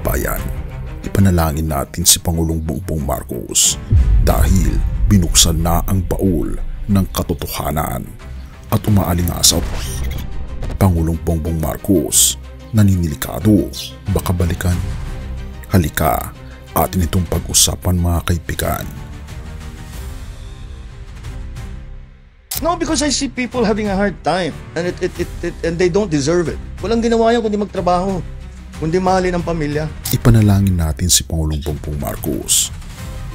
kababayan, ipanalangin natin si Pangulong Bongbong Marcos dahil binuksan na ang baul ng katotohanan at umaalingasaw. Pangulong Bongbong Marcos, naninilikado, baka balikan. Halika, atin itong pag-usapan mga kaibigan. No, because I see people having a hard time and and they don't deserve it. Walang ginawa yan kundi magtrabaho, kundi mahalin ang pamilya. Ipanalangin natin si Pangulong Bongbong Marcos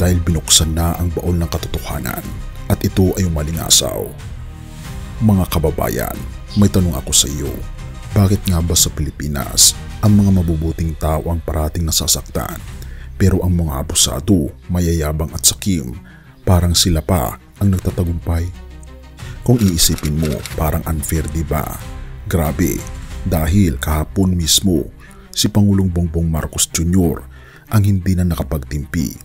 dahil binuksan na ang baul ng katotohanan at ito ay umalingasaw. Mga kababayan, may tanong ako sa iyo. Bakit nga ba sa Pilipinas ang mga mabubuting tao ang parating nasasaktan, pero ang mga abusado, mayayabang at sakim, parang sila pa ang nagtatagumpay? Kung iisipin mo, parang unfair, diba? Grabe, dahil kahapon mismo, si Pangulong Bongbong Marcos Jr. ang hindi na nakapagtimpi.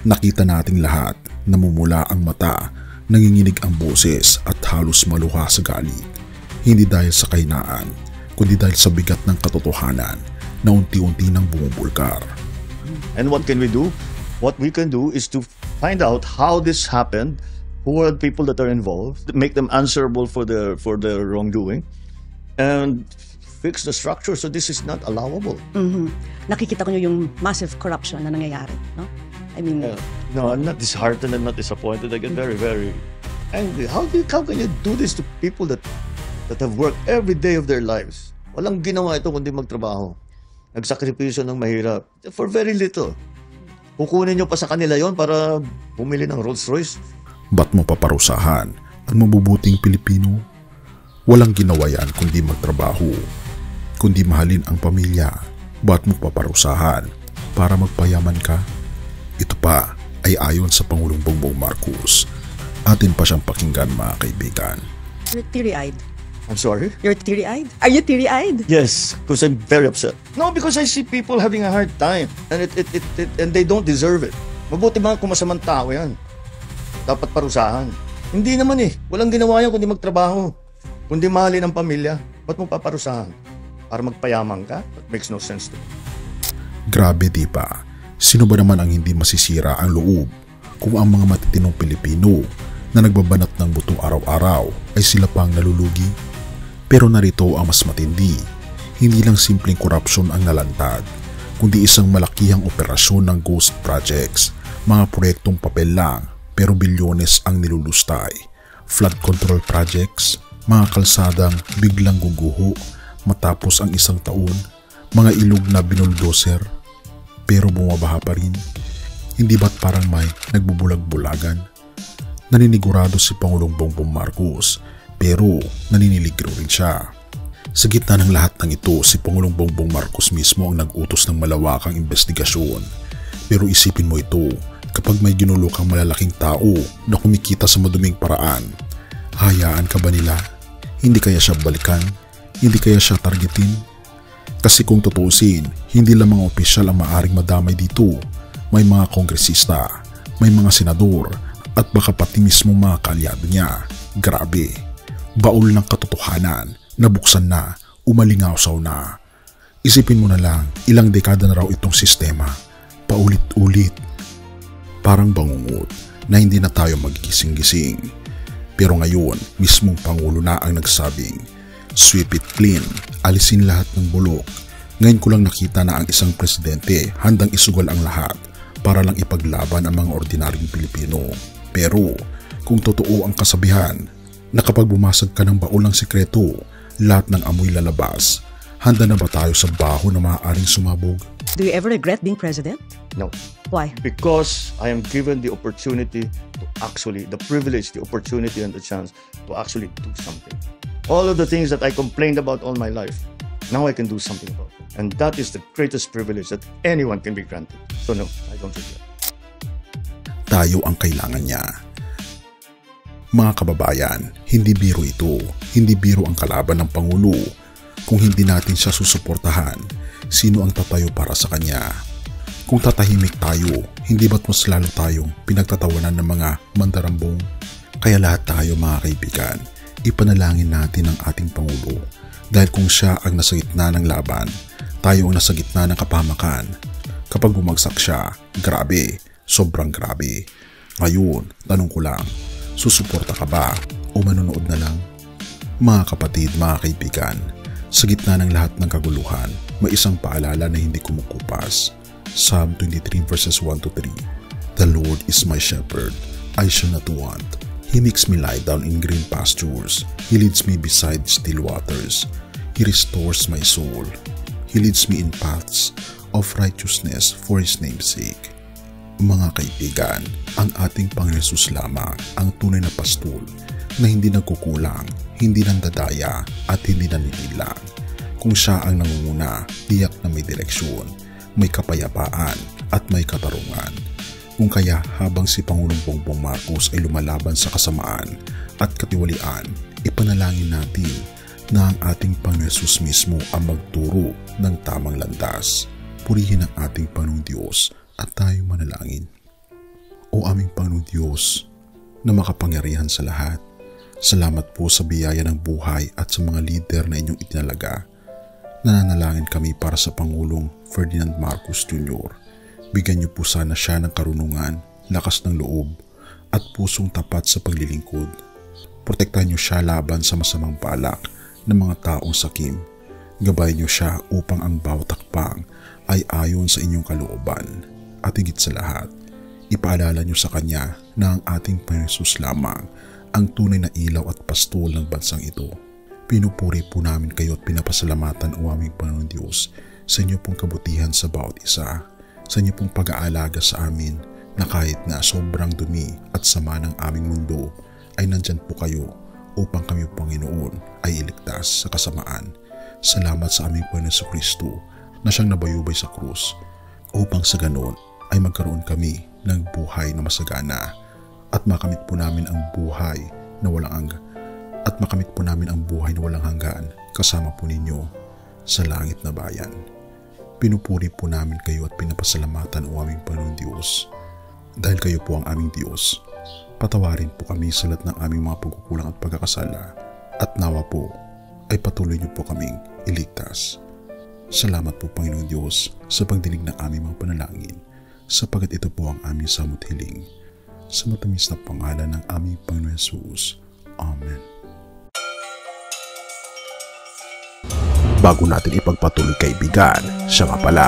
Nakita nating lahat, namumula ang mata, nanginginig ang boses at halos maluha sa galit. Hindi dahil sa kahinaan, kundi dahil sa bigat ng katotohanan na unti-unti nang bumubulkar. And what can we do? What we can do is to find out how this happened, who are the people that are involved, make them answerable for their wrongdoing, and fix the structure so this is not allowable. Nakikita ko nyo yung massive corruption na nangyayari, no? I mean, no, I'm not disheartened, I'm not disappointed. I get very, very angry. How can you do this to people that have worked every day of their lives? Walang ginawa ito kundi magtrabaho. Nagsakripisyo ng mahirap for very little. Kukunin nyo pa sa kanila yon para bumili ng Rolls Royce. Ba't mo paparusahan ang mabubuting Pilipino? Walang ginawa yan kundi magtrabaho, kundi mahalin ang pamilya. Ba't mo paparusahan para magpayaman ka? Ito pa ay ayon sa Pangulong Bongbong Marcos. Atin pa siyang pakinggan mga kaibigan. You're teary-eyed. I'm sorry? You're teary-eyed? Are you teary-eyed? Yes, because I'm very upset. No, because I see people having a hard time and and they don't deserve it. Mabuti mga kumasamang tao yan. Dapat parusahan. Hindi naman walang ginawa yan kundi magtrabaho, kundi mahalin ang pamilya. Ba't mo paparusahan? Para magpayaman ka? That makes no sense to me. Grabe, di ba? Sino ba naman ang hindi masisira ang loob kung ang mga matitinong Pilipino na nagbabanat ng buto araw-araw ay sila pang nalulugi? Pero narito ang mas matindi. Hindi lang simpleng korupsyon ang nalantad, kundi isang malakihang operasyon ng ghost projects, mga proyektong papel lang pero bilyones ang nilulustay. Flood control projects, mga kalsadang biglang guguho matapos ang isang taon, mga ilog na binuldoser pero bumabaha pa rin. Hindi ba't parang may nagbubulag-bulagan? Naninigurado si Pangulong Bongbong Marcos pero naniniligro rin siya. Sa gitna ng lahat ng ito, si Pangulong Bongbong Marcos mismo ang nag-utos ng malawakang investigasyon. Pero isipin mo ito, kapag may ginulo kang malalaking tao na kumikita sa maduming paraan, hayaan ka ba nila? Hindi kaya siya balikan? Hindi kaya siya targetin? Kasi kung tutuusin, hindi lang mga opisyal ang maaring madamay dito. May mga kongresista, may mga senador, at baka pati mismo mga kaalyado niya. Grabe, baul ng katotohanan, nabuksan na, umalingasaw na. Isipin mo na lang, ilang dekada na raw itong sistema, paulit-ulit. Parang bangungot na hindi na tayo magigising-gising. Pero ngayon, mismong Pangulo na ang nagsabing, sweep it clean, alisin lahat ng bulok. Ngayon ko lang nakita na ang isang presidente handang isugal ang lahat para lang ipaglaban ang mga ordinaryong Pilipino. Pero kung totoo ang kasabihan na kapag bumasag ka ng baul ng sikreto, lahat ng amoy lalabas, handa na ba tayo sa baho na maaaring sumabog? Do you ever regret being president? No. Why? Because I am given the opportunity to actually, the privilege, the opportunity and the chance to actually do something. All of the things that I complained about all my life, now I can do something about it. And that is the greatest privilege that anyone can be granted. So no, I don't regret. Tayo ang kailangan niya. Mga kababayan, hindi biro ito. Hindi biro ang kalaban ng Pangulo. Kung hindi natin siya susuportahan, sino ang tatayo para sa kanya? Kung tatahimik tayo, hindi ba't mas lalo tayong pinagtatawanan ng mga mandarambong? Kaya lahat tayo mga kaibigan, ipanalangin natin ang ating Pangulo dahil kung siya ang nasa gitna ng laban, Tayo ang nasa gitna ng kapahamakan. Kapag bumagsak siya, grabe, sobrang grabe. Ngayon, tanong ko lang, susuporta ka ba o manonood na lang? Mga kapatid, mga kaibigan, sa gitna ng lahat ng kaguluhan, may isang paalala na hindi kumukupas. Psalm 23 verses 1 to 3. The Lord is my shepherd, I shall not want. He makes me lie down in green pastures. He leads me beside still waters. He restores my soul. He leads me in paths of righteousness for His name's sake. Mga kaibigan, ang ating Panginoon Hesus lamang ang tunay na pastol na hindi nagkukulang, hindi nandadaya at hindi naninilang. Kung siya ang nangunguna, tiyak na may direksyon, may kapayapaan at may katarungan. Kung kaya habang si Pangulong Bongbong Marcos ay lumalaban sa kasamaan at katiwalian, ipanalangin natin na ang ating Panginoon Hesus mismo ang magturo ng tamang landas. Purihin ang ating Panginoong Diyos at tayo manalangin. O aming Panginoong Diyos na makapangyarihan sa lahat, salamat po sa biyaya ng buhay at sa mga lider na inyong itinalaga. Nananalangin kami para sa Pangulong Ferdinand Marcos Jr. Bigyan niyo po sana siya ng karunungan, lakas ng loob at pusong tapat sa paglilingkod. Protektahan niyo siya laban sa masamang balak ng mga taong sakim. Gabayan niyo siya upang ang bawat hakbang ay ayon sa inyong kalooban. At higit sa lahat, ipaalala niyo sa Kanya na ang ating Panginoon Hesus lamang ang tunay na ilaw at pastol ng bansang ito. Pinupuri po namin kayo at pinapasalamatan o aming Panginoon Diyos sa inyo pong kabutihan sa bawat isa, sa inyo pong pag-aalaga sa amin na kahit na sobrang dumi at sama ng aming mundo ay nandyan po kayo upang kami Panginoon ay iligtas sa kasamaan. Salamat sa aming Panginoon Kristo na siyang nabayubay sa krus upang sa ganon ay magkaroon kami ng buhay na masagana at makamit po namin ang buhay na walang hanggan kasama po ninyo sa langit na bayan. Pinupuri po namin kayo at pinapasalamatan o aming Panginoon Diyos. Dahil kayo po ang aming Diyos, patawarin po kami sa lahat ng aming mga pagkukulang at pagkakasala at nawa po ay patuloy niyo po kaming iligtas. Salamat po Panginoon Diyos sa pagdinig ng aming mga panalangin, sapagat ito po ang aming samot hiling. Sa matamis na pangalan ng aming Panginoon Hesus. Amen. Bago natin ipagpatuloy kaibigan, siya nga pala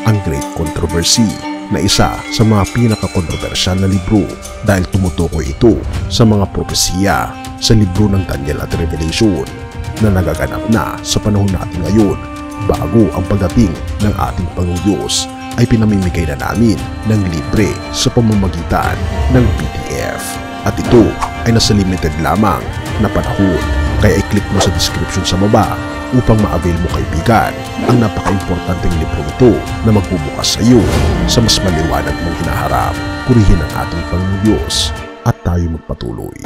ang Great Controversy na isa sa mga pinaka-kontrobersyal na libro dahil tumutukoy ito sa mga propesiya sa libro ng Daniel at Revelation na nagaganap na sa panahon natin ngayon bago ang pagdating ng ating Panginoong Diyos ay pinamimigay na namin ng libre sa pamamagitan ng PDF at ito ay nasa limited lamang na panahon kaya i-click mo sa description sa baba upang ma-avail mo kaibigan ang napaka-importanteng libro ito na magbubukas sa iyo sa mas maliwanag mong hinaharap. Purihin ang ating Panginoong Diyos at tayo magpatuloy.